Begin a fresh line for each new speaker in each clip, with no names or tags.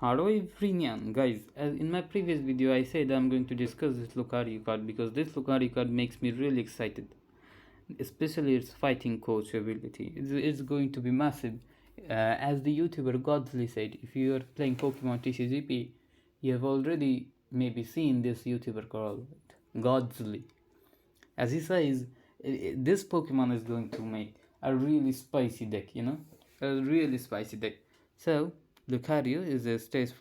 Hello everyone, guys. As in my previous video, I said I'm going to discuss this Lucario card because this Lucario card makes me really excited, especially its fighting coach ability. It's going to be massive. As the YouTuber Godsley said, if you are playing Pokemon TCGP, you have already maybe seen this YouTuber called Godsley. As he says, this Pokemon is going to make a really spicy deck, a really spicy deck. So Lucario is a stage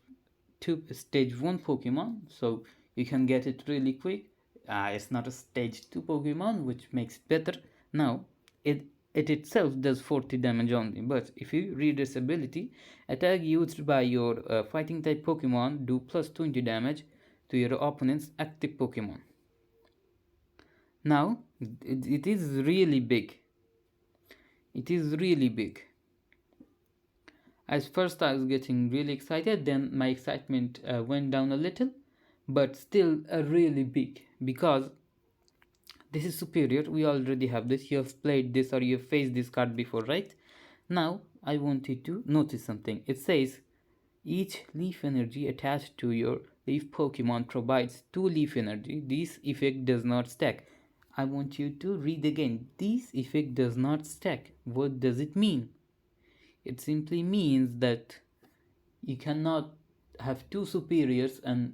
1 Pokemon, so you can get it really quick. It's not a stage 2 Pokemon, which makes it better. Now it itself does 40 damage only, but if you read its ability, attack used by your fighting type Pokemon do plus 20 damage to your opponent's active Pokemon. Now it is really big. It is really big. At first I was getting really excited, then my excitement went down a little, but still really big, because this is superior. We already have this. You have played this or you have faced this card before, right? Now I want you to notice something. It says each leaf energy attached to your leaf Pokemon provides 2 leaf energy. This effect does not stack. I want you to read again. This effect does not stack. What does it mean? It simply means that you cannot have 2 superiors and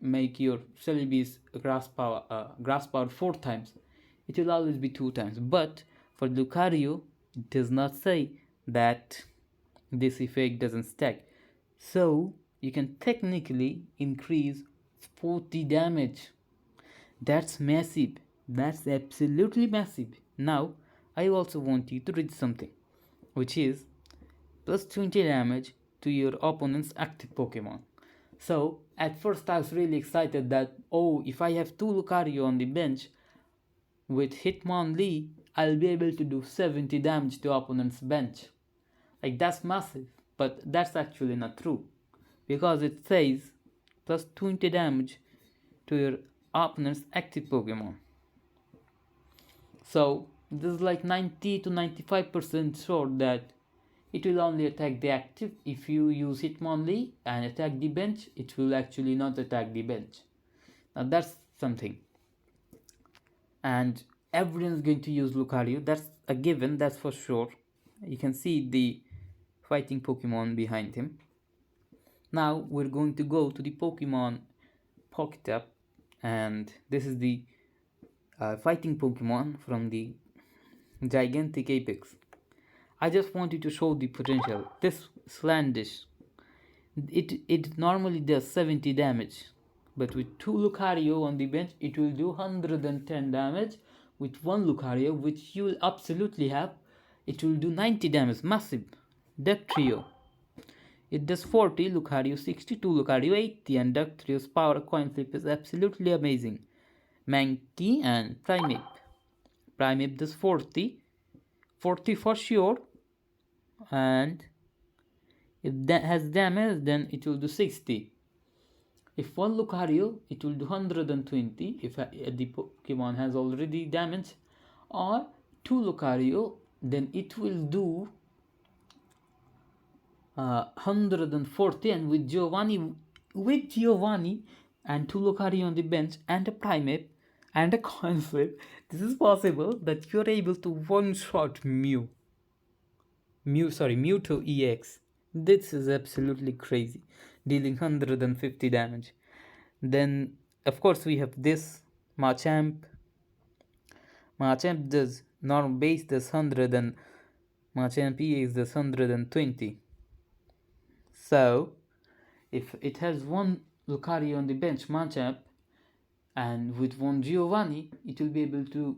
make your Celebi's grass power 4 times. It will always be 2 times. But for Lucario, it does not say that this effect doesn't stack. So you can technically increase 40 damage. That's massive. That's absolutely massive. Now I also want you to read something, which is plus 20 damage to your opponent's active Pokemon. So at first I was really excited that, oh, if I have 2 Lucario on the bench with Hitmonlee, I'll be able to do 70 damage to opponent's bench. Like, that's massive. But that's actually not true, because it says plus 20 damage to your opponent's active Pokemon. So this is like 90 to 95% sure that it will only attack the active. If you use Hitmonlee and attack the bench, it will actually not attack the bench. Now that's something. And everyone's going to use Lucario. That's a given, that's for sure. You can see the fighting Pokemon behind him. Now we're going to go to the Pokemon Pocket Up, and this is the fighting Pokemon from the gigantic Apex. I just wanted to show the potential. This Slandish, it normally does 70 damage, but with 2 Lucario on the bench, it will do 110 damage. With 1 Lucario, which you will absolutely have, it will do 90 damage. Massive Duck Trio. It does 40, Lucario 60, 2 Lucario 80, and Duck Trio's power coin flip is absolutely amazing. Mankey and Primeape. Primeape does 40 for sure, and if that has damage, then it will do 60. If 1 Lucario, it will do 120 if the Pokemon has already damage, or 2 Lucario, then it will do 140. And with Giovanni and 2 Lucario on the bench and a Primeape and a coin flip, this is possible that you're able to one-shot Mewtwo EX. This is absolutely crazy, dealing 150 damage. Then of course we have this Machamp. Machamp does normal base does 100 and Machamp EX does 120. So if it has 1 Lucario on the bench, Machamp, and with 1 Giovanni, it will be able to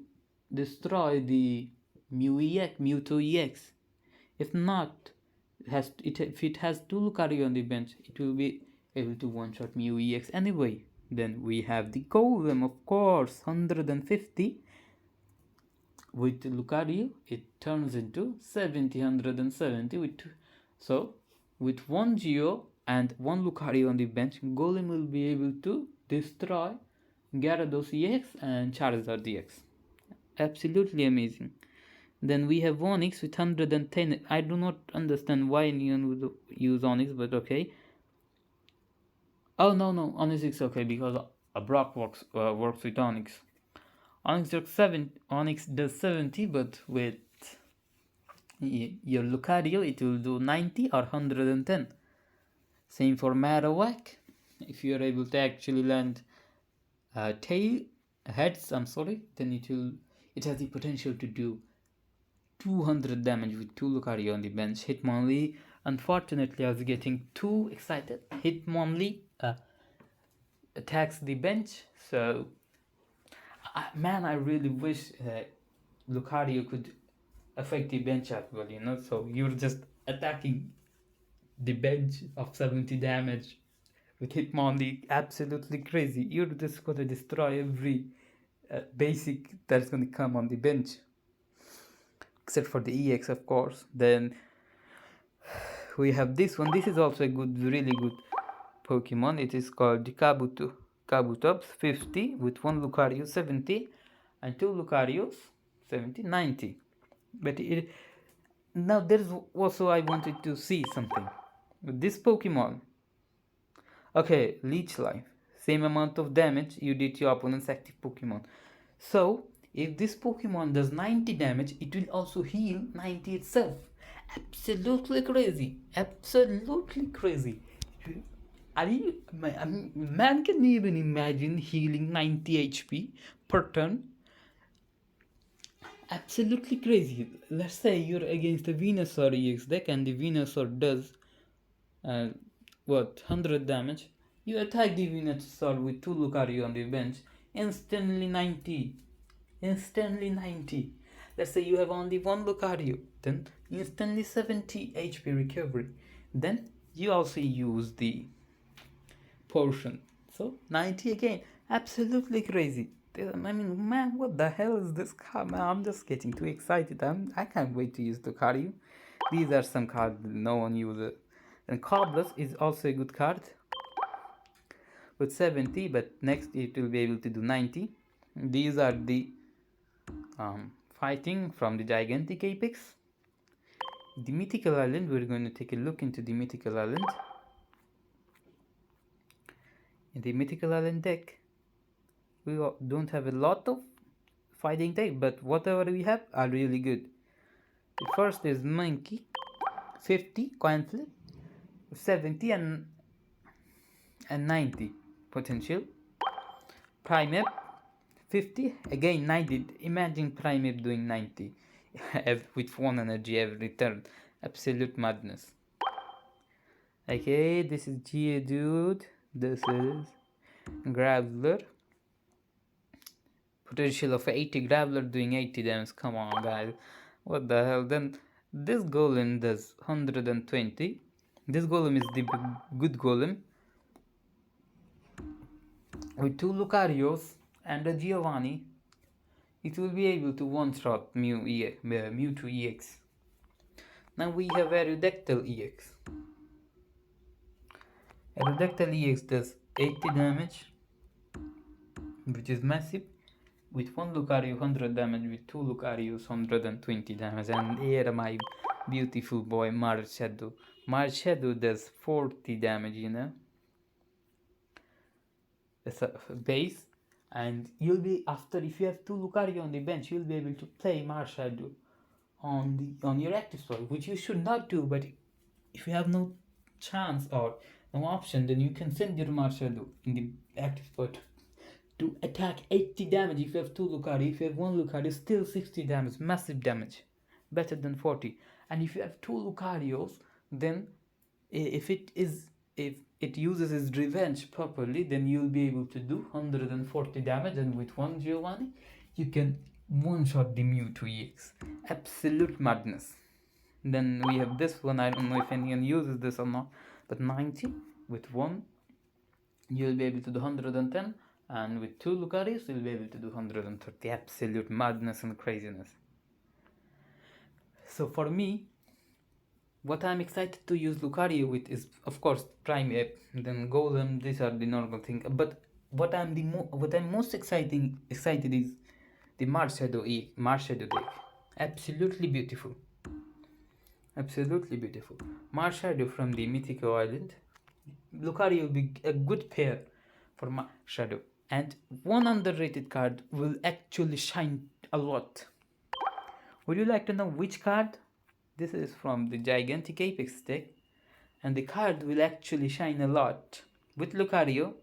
destroy the Mewtwo EX. If not, if it has 2 Lucario on the bench, it will be able to one-shot Mew EX anyway. Then we have the Golem, of course, 150. With Lucario, it turns into 170. So with 1 Geo and 1 Lucario on the bench, Golem will be able to destroy Gyarados EX and Charizard EX. Absolutely amazing. Then we have Onix with 110. I do not understand why anyone would use Onix, but okay. Oh no, Onyx is okay because Brock works with Onyx. Onyx does 70, but with your Lucario it will do 90 or 110. Same for Marowak. If you are able to actually land tail heads, I'm sorry, then it has the potential to do 200 damage with 2 Lucario on the bench. Hitmonlee, unfortunately, I was getting too excited. Hitmonlee attacks the bench, so man, I really wish that Lucario could affect the bench as well, you know. So you're just attacking the bench of 70 damage with Hitmonlee, absolutely crazy. You're just gonna destroy every basic that's gonna come on the bench, except for the EX, of course. Then we have this one. This is also a good, really good Pokemon. It is called Kabutops 50 with 1 Lucario 70 and 2 Lucarios 70, 90. But now there's also I wanted to see something with this Pokemon. Okay, Leech Life. Same amount of damage you did to your opponent's active Pokemon. So, if this Pokemon does 90 damage, it will also heal 90 itself. Absolutely crazy. Absolutely crazy. Man can even imagine healing 90 HP per turn. Absolutely crazy. Let's say you're against a Venusaur EX deck and the Venusaur does uh, 100 damage. You attack the Venusaur with 2 Lucario on the bench, instantly 90. Instantly 90. Let's say you have only 1 Lucario, then instantly 70 HP recovery. Then you also use the potion. So 90 again. Absolutely crazy. I mean, man, what the hell is this card? Man, I'm just getting too excited. I can't wait to use Lucario. These are some cards no one uses. And Cobblers is also a good card with 70, but next it will be able to do 90. These are the fighting from the Gigantic Apex. The Mythical Island, we're going to take a look into the Mythical Island. In the Mythical Island deck, we don't have a lot of fighting deck, but whatever we have are really good. The first is Monkey, 50 coin flip, 70 and 90 potential. Primeape, 50, again 90. Imagine Primeape doing 90 with 1 energy every turn. Absolute madness. Okay, this is Geodude. This is Graveler. Potential of 80. Graveler doing 80 damage. Come on, guys. What the hell? Then this Golem does 120. This Golem is the good Golem. With 2 Lucarios and a Giovanni, it will be able to one-shot Mewtwo EX. Now we have Aerodactyl EX. Aerodactyl EX does 80 damage, which is massive. With 1 Lucario 100 damage, with 2 Lucarios 120 damage, and here my beautiful boy Marshadow. Marshadow does 40 damage, you know. That's a base, and you'll be after if you have 2 Lucario on the bench, you'll be able to play Marshadow on your active spot, which you should not do. But if you have no chance or no option, then you can send your Marshadow in the active spot to attack 80 damage. If you have 2 Lucario, if you have 1 Lucario, still 60 damage, massive damage, better than 40. And if you have 2 Lucarios, then if it uses its revenge properly, then you'll be able to do 140 damage, and with 1 Giovanni, you can one-shot the Mewtwo EX. Absolute madness. Then we have this one, I don't know if anyone uses this or not, but 90 with 1, you'll be able to do 110, and with 2 Lucarios, you'll be able to do 130. Absolute madness and craziness. So for me, what I'm excited to use Lucario with is, of course, Primeape, then Golem. These are the normal things. But what I'm most excited is the Marshadow deck. Absolutely beautiful. Absolutely beautiful. Marshadow from the Mythical Island. Lucario will be a good pair for my Shadow. And one underrated card will actually shine a lot. Would you like to know which card? This is from the Gigantic Apex deck, and the card will actually shine a lot with Lucario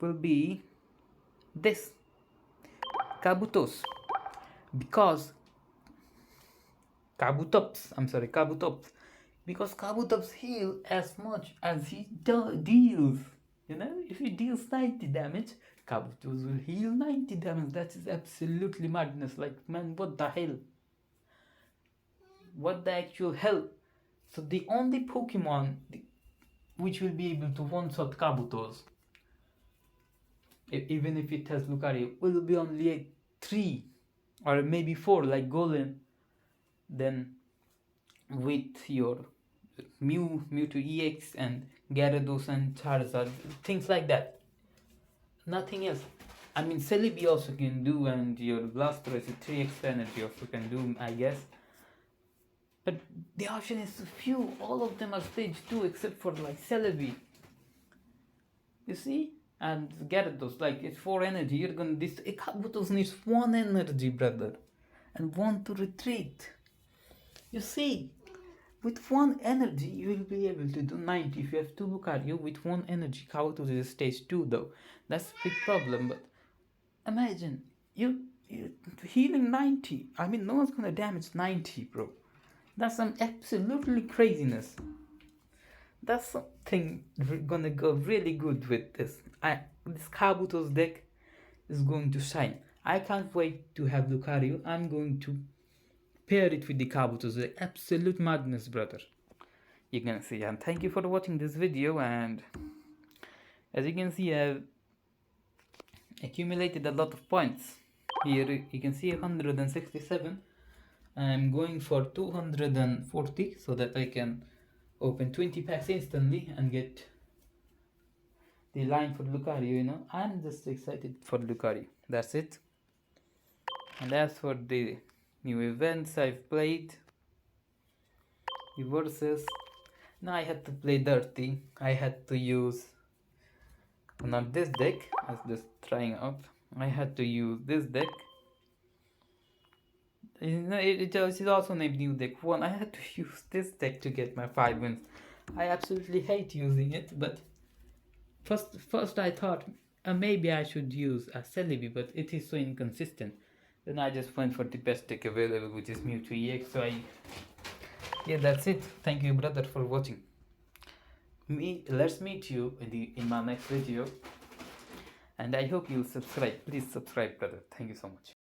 will be this Kabutos, because Kabutops, because Kabutops heal as much as he deals. You know, if he deals 90 damage, Kabutos will heal 90 damage. That is absolutely madness. Like, man, what the hell? What the actual hell? So the only Pokemon which will be able to one-shot Kabutos, even if it has Lucario, will be only 3 or maybe 4 like Golem. Then with your Mewtwo EX and Gyarados and Charizard, things like that. Nothing else. I mean, Celebi also can do, and your Blastoise 3 extra energy also can do, I guess. But the option is few. All of them are stage 2 except for like Celebi. You see? And Gyarados, like it's 4 energy. You're gonna Kabutos needs 1 energy, brother, and 1 to retreat. You see? With 1 energy, you will be able to do 90. If you have 2 Lucario with 1 energy, Kabutos is stage 2 though. That's a big problem. But imagine you healing 90. I mean, no one's gonna damage 90, bro. That's some absolutely craziness. That's something gonna go really good with this. This Kabuto's deck is going to shine. I can't wait to have Lucario. I'm going to pair it with the Kabuto's deck. Absolute madness, brother. You can see. And thank you for watching this video. And as you can see, I've accumulated a lot of points. Here you can see 167. I'm going for 240 so that I can open 20 packs instantly and get the line for Lucario. You know, I'm just excited for Lucario. That's it. And as for the new events I've played, the versus, now I had to play dirty. I had to use not this deck. I was just trying out. I had to use this deck. You know, it is also named new deck 1. I had to use this deck to get my 5 wins. I absolutely hate using it, but first I thought maybe I should use a Celebi, but it is so inconsistent. Then I just went for the best deck available, which is Mewtwo EX. So yeah, that's it. Thank you, brother, for watching. Let's meet you in my next video, and I hope you'll subscribe. Please subscribe, brother. Thank you so much.